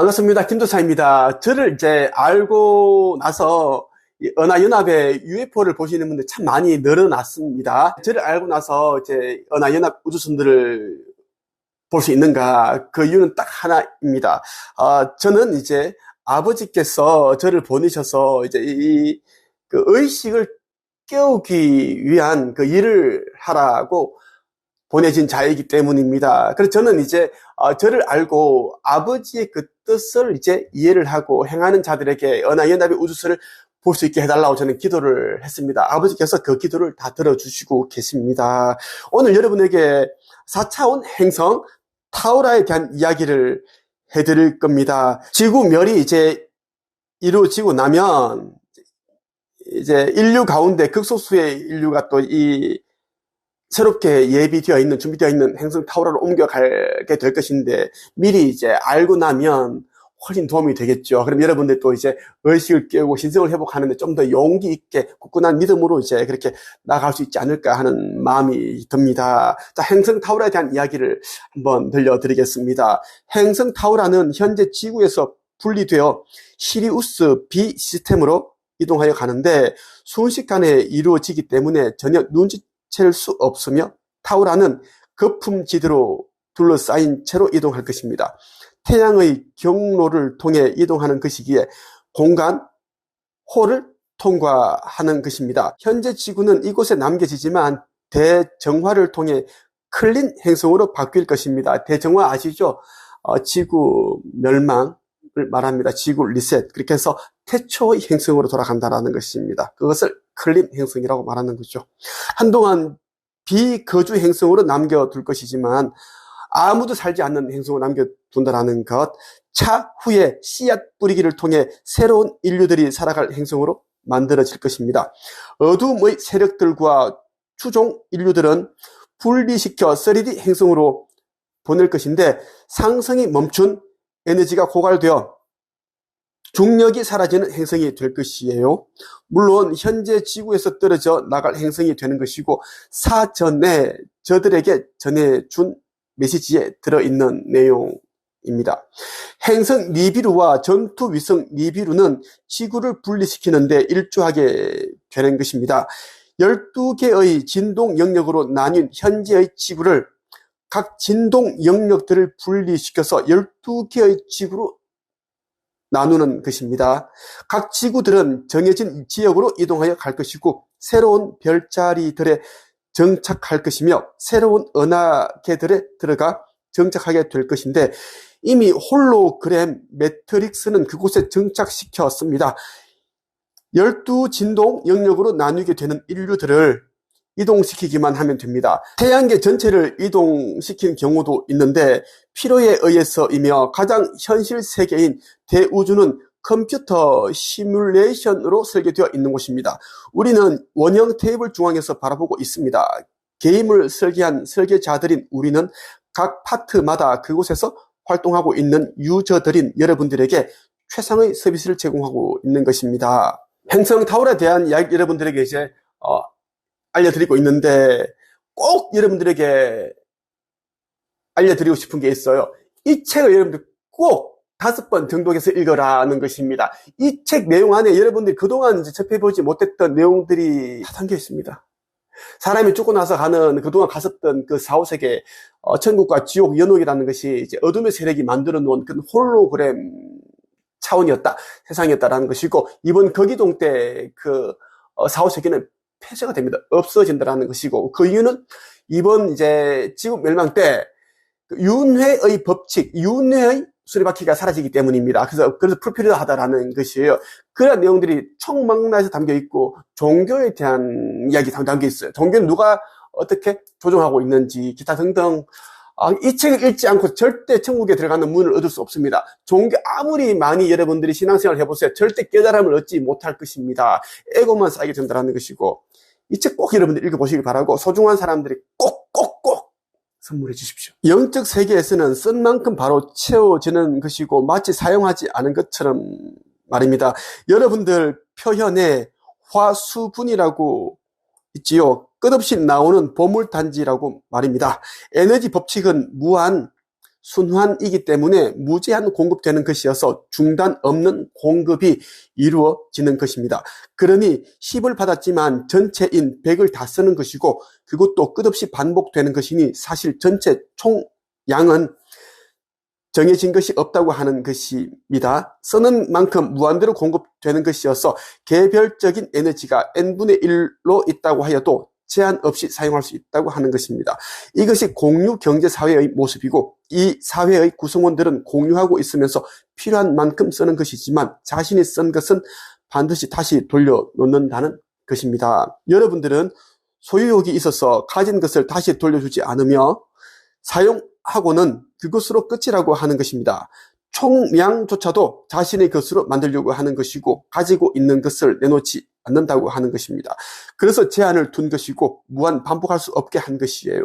반갑습니다. 김도사입니다. 저를 이제 알고 나서 이 은하연합의 UFO를 보시는 분들 참 많이 늘어났습니다. 저를 알고 나서 이제 은하연합 우주선들을 볼 수 있는가? 그 이유는 딱 하나입니다. 저는 이제 아버지께서 저를 보내셔서 이제 그 의식을 깨우기 위한 그 일을 하라고 보내진 자이기 때문입니다. 그래서 저는 이제 저를 알고 아버지의 그 뜻을 이제 이해를 하고 행하는 자들에게 은하연합의 우주선을 볼 수 있게 해달라고 저는 기도를 했습니다. 아버지께서 그 기도를 다 들어주시고 계십니다. 오늘 여러분에게 4차원 행성 타우라에 대한 이야기를 해드릴 겁니다. 지구멸이 이제 이루어지고 나면 이제 인류 가운데 극소수의 인류가 또 새롭게 준비되어 있는 행성 타우라로 옮겨가게 될 것인데, 미리 이제 알고 나면 훨씬 도움이 되겠죠. 그럼 여러분들 또 이제 의식을 깨우고 신성을 회복하는데 좀 더 용기 있게 굳건한 믿음으로 이제 그렇게 나아갈 수 있지 않을까 하는 마음이 듭니다. 자, 행성 타우라에 대한 이야기를 한번 들려드리겠습니다. 행성 타우라는 현재 지구에서 분리되어 시리우스 B 시스템으로 이동하여 가는데 순식간에 이루어지기 때문에 전혀 눈치챌 수 없으며 타우라는 거품지대로 둘러싸인 채로 이동할 것입니다. 태양의 경로를 통해 이동하는 것이기에 공간, 홀을 통과하는 것입니다. 현재 지구는 이곳에 남겨지지만 대정화를 통해 클린 행성으로 바뀔 것입니다. 대정화 아시죠? 지구 멸망을 말합니다. 지구 리셋. 그렇게 해서 태초의 행성으로 돌아간다는 것입니다. 그것을 클린 행성이라고 말하는 거죠. 한동안 비거주 행성으로 남겨둘 것이지만 아무도 살지 않는 행성으로 남겨둔다는 것, 차후에 씨앗 뿌리기를 통해 새로운 인류들이 살아갈 행성으로 만들어질 것입니다. 어둠의 세력들과 추종 인류들은 분리시켜 3D 행성으로 보낼 것인데 상승이 멈춘 에너지가 고갈되어 중력이 사라지는 행성이 될 것이에요. 물론 현재 지구에서 떨어져 나갈 행성이 되는 것이고 사전에 저들에게 전해준 메시지에 들어있는 내용입니다. 행성 니비루와 전투위성 니비루는 지구를 분리시키는데 일조하게 되는 것입니다. 12개의 진동 영역으로 나뉜 현재의 지구를 각 진동 영역들을 분리시켜서 12개의 지구로 나누는 것입니다. 각 지구들은 정해진 지역으로 이동하여 갈 것이고 새로운 별자리들에 정착할 것이며 새로운 은하계들에 들어가 정착하게 될 것인데 이미 홀로그램 매트릭스는 그곳에 정착시켰습니다. 12진동 영역으로 나누게 되는 인류들을 이동시키기만 하면 됩니다. 태양계 전체를 이동시키는 경우도 있는데 필요에 의해서이며 가장 현실 세계인 대우주는 컴퓨터 시뮬레이션으로 설계되어 있는 곳입니다. 우리는 원형 테이블 중앙에서 바라보고 있습니다. 게임을 설계한 설계자들인 우리는 각 파트마다 그곳에서 활동하고 있는 유저들인 여러분들에게 최상의 서비스를 제공하고 있는 것입니다. 행성 타월에 대한 이야기 여러분들에게 이제 알려드리고 있는데 꼭 여러분들에게 알려드리고 싶은 게 있어요. 이 책을 여러분들 꼭 5번 정독해서 읽어라는 것입니다. 이 책 내용 안에 여러분들이 그동안 이제 접해보지 못했던 내용들이 다 담겨 있습니다. 사람이 죽고 나서 그동안 갔었던 그 사후세계, 천국과 지옥, 연옥이라는 것이 이제 어둠의 세력이 만들어 놓은 그 홀로그램 차원이었다, 세상이었다라는 것이고, 이번 거기동 때 그 사후세계는 폐쇄가 됩니다. 없어진다라는 것이고, 그 이유는 이번 이제 지구 멸망 때 윤회의 법칙, 윤회의 수레바퀴가 사라지기 때문입니다. 그래서 불필요하다라는 것이에요. 그런 내용들이 총망라해서 담겨 있고 종교에 대한 이야기 담겨 있어요. 종교는 누가 어떻게 조종하고 있는지 기타 등등. 이 책을 읽지 않고 절대 천국에 들어가는 문을 얻을 수 없습니다. 종교 아무리 많이 여러분들이 신앙생활을 해보세요. 절대 깨달음을 얻지 못할 것입니다. 에고만 쌓이게 된다는 것이고, 이 책 꼭 여러분들 읽어보시길 바라고 소중한 사람들이 꼭 선물해 주십시오. 영적 세계에서는 쓴 만큼 바로 채워지는 것이고 마치 사용하지 않은 것처럼 말입니다. 여러분들 표현에 화수분이라고 있지요. 끝없이 나오는 보물단지라고 말입니다. 에너지 법칙은 무한, 순환이기 때문에 무제한 공급되는 것이어서 중단 없는 공급이 이루어지는 것입니다. 그러니 10을 받았지만 전체인 100을 다 쓰는 것이고 그것도 끝없이 반복되는 것이니 사실 전체 총량은 정해진 것이 없다고 하는 것입니다. 쓰는 만큼 무한대로 공급되는 것이어서 개별적인 에너지가 n분의 1로 있다고 하여도 제한 없이 사용할 수 있다고 하는 것입니다. 이것이 공유 경제사회의 모습이고 이 사회의 구성원들은 공유하고 있으면서 필요한 만큼 쓰는 것이지만 자신이 쓴 것은 반드시 다시 돌려놓는다는 것입니다. 여러분들은 소유욕이 있어서 가진 것을 다시 돌려주지 않으며 사용하고는 그것으로 끝이라고 하는 것입니다. 총량조차도 자신의 것으로 만들려고 하는 것이고 가지고 있는 것을 내놓지 않는다고 하는 것입니다. 그래서 제한을 둔 것이고 무한 반복할 수 없게 한 것이에요.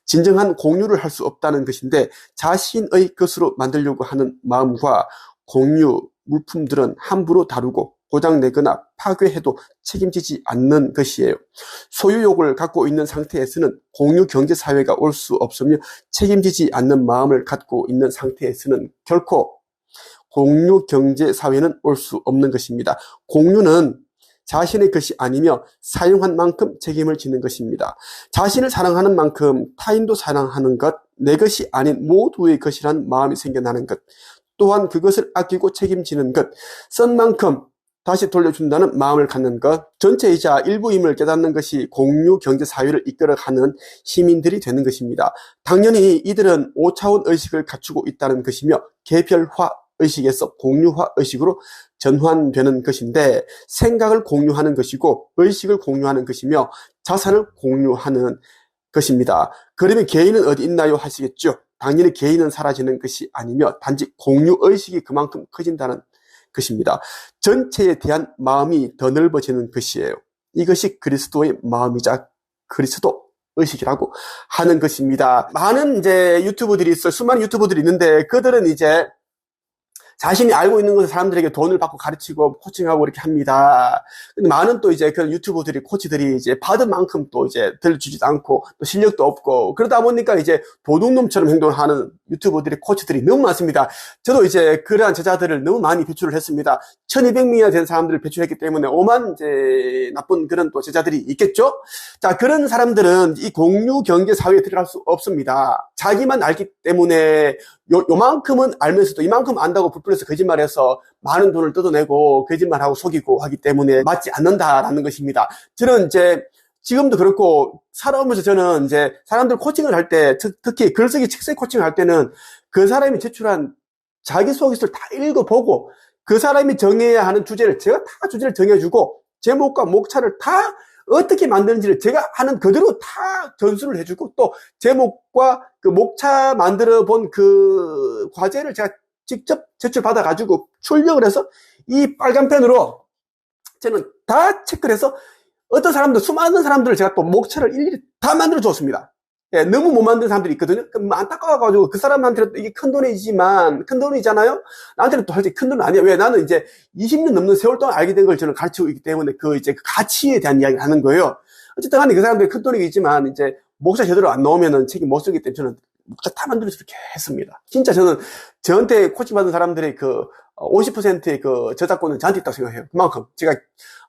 진정한 공유를 할 수 없다는 것인데 자신의 것으로 만들려고 하는 마음과 공유 물품들은 함부로 다루고 고장내거나 파괴해도 책임지지 않는 것이에요. 소유욕을 갖고 있는 상태에서는 공유 경제사회가 올 수 없으며 책임지지 않는 마음을 갖고 있는 상태에서는 결코 공유 경제사회는 올 수 없는 것입니다. 공유는 자신의 것이 아니며 사용한 만큼 책임을 지는 것입니다. 자신을 사랑하는 만큼 타인도 사랑하는 것, 내 것이 아닌 모두의 것이라는 마음이 생겨나는 것, 또한 그것을 아끼고 책임지는 것, 쓴 만큼 다시 돌려준다는 마음을 갖는 것, 전체이자 일부임을 깨닫는 것이 공유 경제사회를 이끌어가는 시민들이 되는 것입니다. 당연히 이들은 5차원 의식을 갖추고 있다는 것이며 개별화 의식에서 공유화 의식으로 전환되는 것인데 생각을 공유하는 것이고 의식을 공유하는 것이며 자산을 공유하는 것입니다. 그러면 개인은 어디 있나요 하시겠죠? 당연히 개인은 사라지는 것이 아니며 단지 공유 의식이 그만큼 커진다는 것입니다. 전체에 대한 마음이 더 넓어지는 것이에요. 이것이 그리스도의 마음이자 그리스도 의식이라고 하는 것입니다. 많은 이제 유튜버들이 있어요. 수많은 유튜버들이 있는데 그들은 이제 자신이 알고 있는 것을 사람들에게 돈을 받고 가르치고 코칭하고 이렇게 합니다. 근데 많은 또 이제 그런 유튜버들이, 코치들이 이제 받은 만큼 또 이제 들려주지도 않고 또 실력도 없고 그러다 보니까 이제 도둑놈처럼 행동하는 유튜버들이, 코치들이 너무 많습니다. 저도 이제 그러한 제자들을 너무 많이 배출을 했습니다. 1200명이나 되는 사람들을 배출했기 때문에 오만 이제 나쁜 그런 또 제자들이 있겠죠? 자, 그런 사람들은 이 공유 경제 사회에 들어갈 수 없습니다. 자기만 알기 때문에 요만큼은 알면서도 이만큼 안다고 부풀려서 거짓말해서 많은 돈을 뜯어내고 거짓말하고 속이고 하기 때문에 맞지 않는다라는 것입니다. 저는 이제 지금도 그렇고 살아오면서 저는 이제 사람들 코칭을 할 때, 특히 글쓰기 책쓰기 코칭을 할 때는 그 사람이 제출한 자기소개서를 다 읽어보고 그 사람이 정해야 하는 주제를 제가 다 주제를 정해주고 제목과 목차를 다 어떻게 만드는지를 제가 하는 그대로 다 전수를 해주고 또 제목과 그 목차 만들어 본 그 과제를 제가 직접 제출받아 가지고 출력을 해서 이 빨간 펜으로 저는 다 체크를 해서 어떤 사람들, 수많은 사람들을 제가 또 목차를 일일이 다 만들어 줬습니다. 예, 너무 못 만든 사람들이 있거든요. 그럼 안타까워가지고 그 사람한테는 이게 큰 돈이지만, 큰 돈이잖아요? 나한테는 또 솔직히 큰 돈은 아니에요. 왜? 나는 이제 20년 넘는 세월 동안 알게 된 걸 저는 가르치고 있기 때문에 그 이제 그 가치에 대한 이야기를 하는 거예요. 어쨌든 간에 그 사람들이 큰 돈이겠지만 이제 목차 제대로 안 나오면은 책임 못 쓰기 때문에 저는 목차 다 만들어서 이렇게 했습니다. 진짜 저는 저한테 코칭 받은 사람들의 그 50%의 그 저작권은 저한테 있다고 생각해요. 그만큼 제가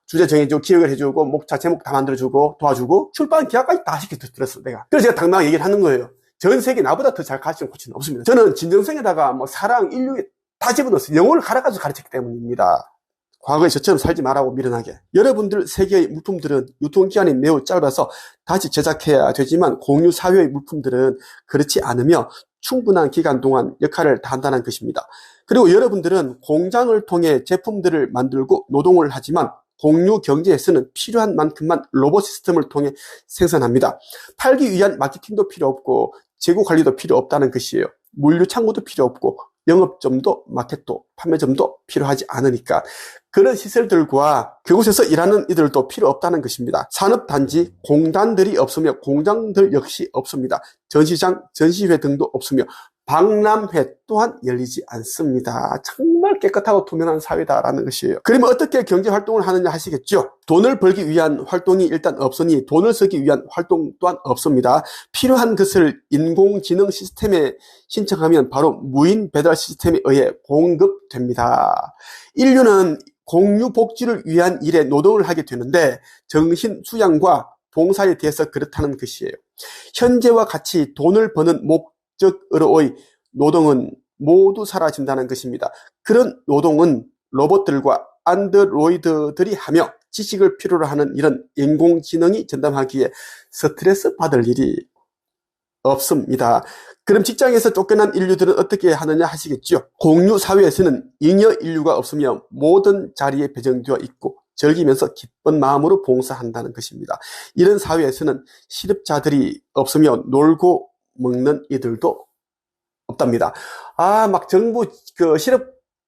주제 정해주고 기획을 해주고 목차 제목 다 만들어주고 도와주고 출판 기획까지 다 시켜드렸어 내가. 그래서 제가 당당하게 얘기를 하는 거예요. 전 세계 나보다 더 잘 가르치는 코치는 없습니다. 저는 진정성에다가 뭐 사랑, 인류에 다 집어넣었어요. 영혼을 갈아가지고 가르쳤기 때문입니다. 과거에 저처럼 살지 말라고 미련하게. 여러분들 세계의 물품들은 유통기한이 매우 짧아서 다시 제작해야 되지만 공유 사회의 물품들은 그렇지 않으며 충분한 기간 동안 역할을 다한다는 것입니다. 그리고 여러분들은 공장을 통해 제품들을 만들고 노동을 하지만 공유 경제에서는 필요한 만큼만 로봇 시스템을 통해 생산합니다. 팔기 위한 마케팅도 필요 없고 재고 관리도 필요 없다는 것이에요. 물류 창고도 필요 없고 영업점도 마켓도 판매점도 필요하지 않으니까 그런 시설들과 그곳에서 일하는 이들도 필요 없다는 것입니다. 산업단지, 공단들이 없으며 공장들 역시 없습니다. 전시장, 전시회 등도 없으며 박람회 또한 열리지 않습니다. 정말 깨끗하고 투명한 사회다라는 것이에요. 그러면 어떻게 경제활동을 하느냐 하시겠죠? 돈을 벌기 위한 활동이 일단 없으니 돈을 쓰기 위한 활동 또한 없습니다. 필요한 것을 인공지능 시스템에 신청하면 바로 무인 배달 시스템에 의해 공급됩니다. 인류는 공유 복지를 위한 일에 노동을 하게 되는데 정신 수양과 봉사에 대해서 그렇다는 것이에요. 현재와 같이 돈을 버는 목적으로의 노동은 모두 사라진다는 것입니다. 그런 노동은 로봇들과 안드로이드들이 하며 지식을 필요로 하는 이런 인공지능이 전담하기에 스트레스 받을 일이 없습니다. 그럼 직장에서 쫓겨난 인류들은 어떻게 하느냐 하시겠죠? 공유 사회에서는 잉여 인류가 없으며 모든 자리에 배정되어 있고 즐기면서 기쁜 마음으로 봉사한다는 것입니다. 이런 사회에서는 실업자들이 없으며 놀고 먹는 이들도 없답니다. 막 정부 그 실업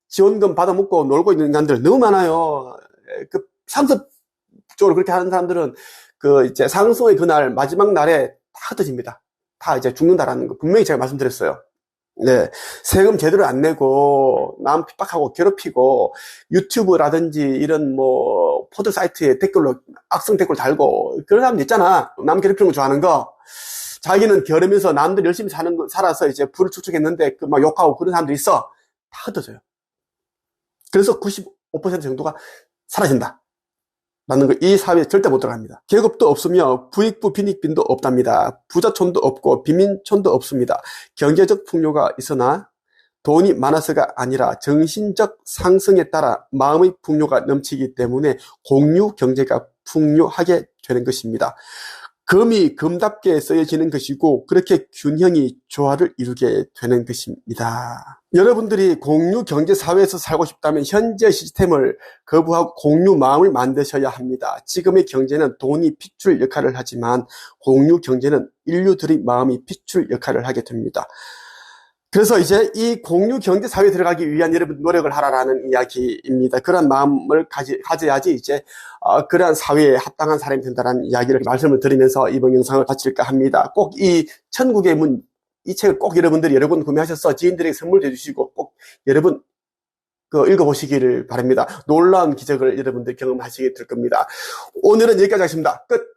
지원금 받아먹고 놀고 있는 인간들 너무 많아요. 그 상습적으로 그렇게 하는 사람들은 그 이제 상승의 그날 마지막 날에 다 흩어집니다. 다 이제 죽는다라는 거 분명히 제가 말씀드렸어요. 네, 세금 제대로 안 내고 남 핍박하고 괴롭히고 유튜브라든지 이런 뭐 포털 사이트에 댓글로 악성 댓글 달고 그런 사람들 있잖아. 남 괴롭히는 거 좋아하는 거. 자기는 겨르면서 남들 열심히 살아서 이제 부를 축적했는데 그 막 욕하고 그런 사람들 있어. 다 흩어져요. 그래서 95% 정도가 사라진다. 라는 거, 이 사회에 절대 못 들어갑니다. 계급도 없으며 부익부 빈익빈도 없답니다. 부자촌도 없고 빈민촌도 없습니다. 경제적 풍요가 있으나 돈이 많아서가 아니라 정신적 상승에 따라 마음의 풍요가 넘치기 때문에 공유 경제가 풍요하게 되는 것입니다. 금이 금답게 쓰여지는 것이고 그렇게 균형이 조화를 이루게 되는 것입니다. 여러분들이 공유 경제 사회에서 살고 싶다면 현재 시스템을 거부하고 공유 마음을 만드셔야 합니다. 지금의 경제는 돈이 핏줄 역할을 하지만 공유 경제는 인류들의 마음이 핏줄 역할을 하게 됩니다. 그래서 이제 이 공유 경제 사회에 들어가기 위한 여러분 노력을 하라라는 이야기입니다. 그런 마음을 가져야지 이제 그러한 사회에 합당한 사람이 된다는 이야기를 말씀을 드리면서 이번 영상을 마칠까 합니다. 꼭 이 천국의 문, 이 책을 꼭 여러분들이 여러 권 구매하셔서 지인들에게 선물해 주시고 꼭 여러분 읽어보시기를 바랍니다. 놀라운 기적을 여러분들 경험하시게 될 겁니다. 오늘은 여기까지 하겠습니다. 끝!